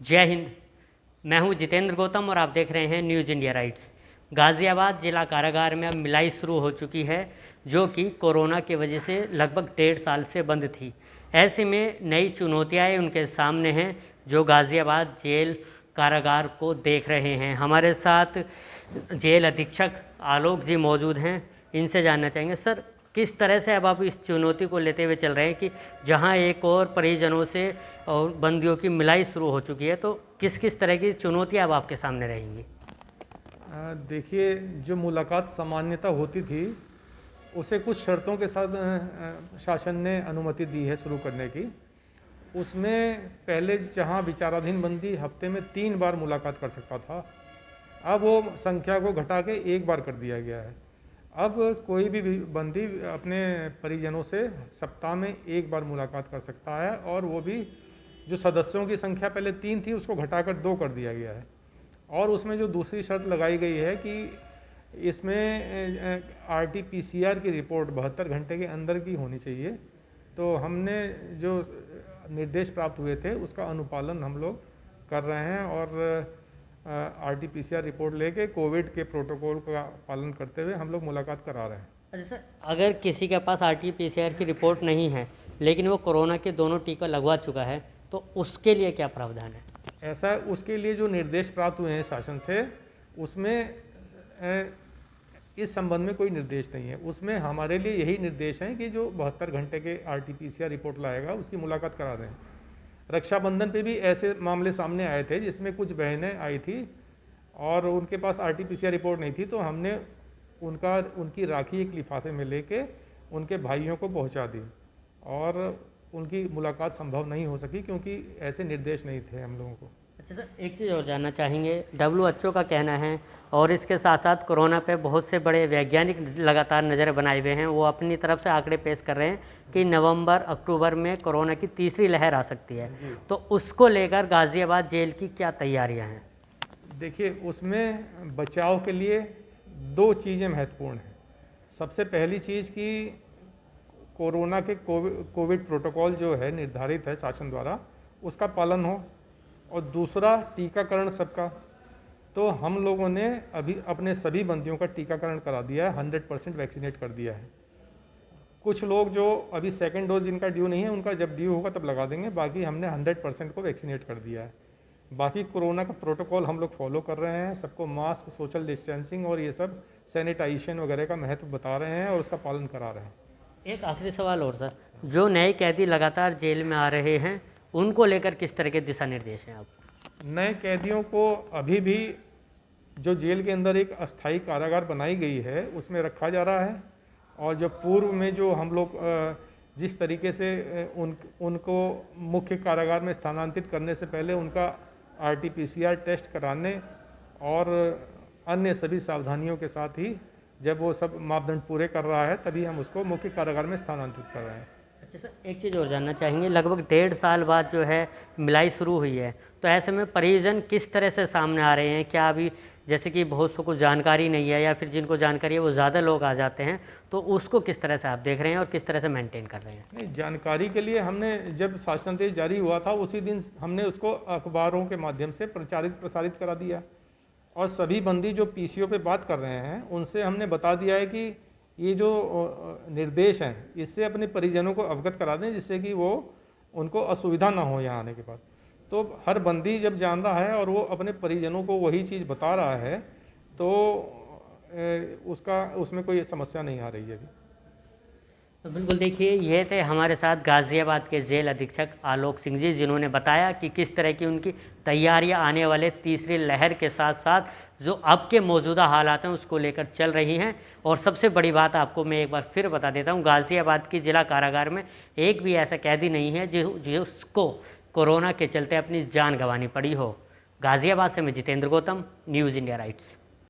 जय हिंद। मैं हूं जितेंद्र गौतम और आप देख रहे हैं न्यूज़ इंडिया राइट्स। गाज़ियाबाद जिला कारागार में अब मिलाई शुरू हो चुकी है, जो कि कोरोना की वजह से लगभग 1.5 साल से बंद थी। ऐसे में नई चुनौतियाँ उनके सामने हैं, जो गाज़ियाबाद जेल कारागार को देख रहे हैं। हमारे साथ जेल अधीक्षक आलोक जी मौजूद हैं, इनसे जानना चाहेंगे सर, किस तरह से अब आप इस चुनौती को लेते हुए चल रहे हैं कि जहां एक और परिजनों से और बंदियों की मिलाई शुरू हो चुकी है, तो किस किस तरह की चुनौतियां अब आपके सामने रहेंगी? देखिए, जो मुलाकात सामान्यतः होती थी उसे कुछ शर्तों के साथ शासन ने अनुमति दी है शुरू करने की। उसमें पहले जहां विचाराधीन बंदी हफ्ते में 3 बार मुलाकात कर सकता था, अब वो संख्या को घटा के 1 बार कर दिया गया है। अब कोई भी बंदी अपने परिजनों से सप्ताह में 1 बार मुलाकात कर सकता है, और वो भी जो सदस्यों की संख्या पहले 3 थी उसको घटाकर 2 कर दिया गया है। और उसमें जो दूसरी शर्त लगाई गई है कि इसमें RT-PCR की रिपोर्ट 72 घंटे के अंदर की होनी चाहिए। तो हमने जो निर्देश प्राप्त हुए थे उसका अनुपालन हम लोग कर रहे हैं, और RT-PCR रिपोर्ट लेके कोविड के प्रोटोकॉल का पालन करते हुए हम लोग मुलाकात करा रहे हैं। अच्छा सर, अगर किसी के पास RT-PCR की रिपोर्ट नहीं है लेकिन वो कोरोना के दोनों टीका लगवा चुका है, तो उसके लिए क्या प्रावधान है? ऐसा उसके लिए जो निर्देश प्राप्त हुए हैं शासन से, उसमें इस संबंध में कोई निर्देश नहीं है। उसमें हमारे लिए यही निर्देश हैं कि जो 72 घंटे के RT-PCR रिपोर्ट लाएगा उसकी मुलाकात करा दें। रक्षाबंधन पे भी ऐसे मामले सामने आए थे जिसमें कुछ बहनें आई थी और उनके पास RT-PCR रिपोर्ट नहीं थी, तो हमने उनकी राखी एक लिफाफे में लेके उनके भाइयों को पहुंचा दी, और उनकी मुलाकात संभव नहीं हो सकी क्योंकि ऐसे निर्देश नहीं थे हम लोगों को। अच्छा सर, एक चीज़ और जानना चाहेंगे। WHO का कहना है, और इसके साथ साथ कोरोना पे बहुत से बड़े वैज्ञानिक लगातार नज़र बनाए हुए हैं, वो अपनी तरफ से आंकड़े पेश कर रहे हैं कि नवंबर अक्टूबर में कोरोना की तीसरी लहर आ सकती है। तो उसको लेकर गाज़ियाबाद जेल की क्या तैयारियां हैं? देखिए, उसमें बचाव के लिए 2 चीज़ें महत्वपूर्ण हैं। सबसे पहली चीज़ कि कोरोना के कोविड प्रोटोकॉल जो है निर्धारित है शासन द्वारा, उसका पालन हो, और दूसरा टीकाकरण सबका। तो हम लोगों ने अभी अपने सभी बंदियों का टीकाकरण करा दिया है, 100% वैक्सीनेट कर दिया है। कुछ लोग जो अभी सेकेंड डोज जिनका ड्यू नहीं है, उनका जब ड्यू होगा तब लगा देंगे। बाकी हमने 100% को वैक्सीनेट कर दिया है। बाकी कोरोना का प्रोटोकॉल हम लोग फॉलो कर रहे हैं, सबको मास्क, सोशल डिस्टेंसिंग और ये सब सैनिटाइजेशन वगैरह का महत्व बता रहे हैं और उसका पालन करा रहे हैं। एक आखिरी सवाल और सर, जो नए कैदी लगातार जेल में आ रहे हैं, उनको लेकर किस तरह के दिशा निर्देश हैं आप? नए कैदियों को अभी भी जो जेल के अंदर एक अस्थायी कारागार बनाई गई है उसमें रखा जा रहा है, और जो पूर्व में जो हम लोग जिस तरीके से उनको मुख्य कारागार में स्थानांतरित करने से पहले उनका RT-PCR टेस्ट कराने और अन्य सभी सावधानियों के साथ ही जब वो सब मापदंड पूरे कर रहा है तभी हम उसको मुख्य कारागार में स्थानांतरित कर रहे हैं। अच्छा सर, एक चीज़ और जानना चाहेंगे। लगभग 1.5 साल बाद जो है मिलाई शुरू हुई है, तो ऐसे में परिजन किस तरह से सामने आ रहे हैं? क्या अभी जैसे कि बहुत सौ को जानकारी नहीं है, या फिर जिनको जानकारी है वो ज़्यादा लोग आ जाते हैं, तो उसको किस तरह से आप देख रहे हैं और किस तरह से मेंटेन कर रहे हैं? नहीं, जानकारी के लिए हमने जब शासनादेश जारी हुआ था उसी दिन हमने उसको अखबारों के माध्यम से प्रसारित करा दिया, और सभी बंदी जो PCO पे बात कर रहे हैं उनसे हमने बता दिया है कि ये जो निर्देश हैं इससे अपने परिजनों को अवगत करा दें, जिससे कि वो उनको असुविधा ना हो यहाँ आने के बाद। तो हर बंदी जब जान रहा है और वो अपने परिजनों को वही चीज़ बता रहा है, तो उसमें कोई समस्या नहीं आ रही है अभी। तो बिल्कुल देखिए, ये थे हमारे साथ गाज़ियाबाद के जेल अधीक्षक आलोक सिंह जी, जिन्होंने बताया कि किस तरह की उनकी तैयारियां आने वाले तीसरी लहर के साथ साथ जो अब के मौजूदा हालात हैं उसको लेकर चल रही हैं। और सबसे बड़ी बात आपको मैं एक बार फिर बता देता हूं, गाज़ियाबाद की जिला कारागार में एक भी ऐसा कैदी नहीं है जिसको कोरोना के चलते अपनी जान गंवानी पड़ी हो। गाज़ियाबाद से मैं Jitendra Gautam, news India rights.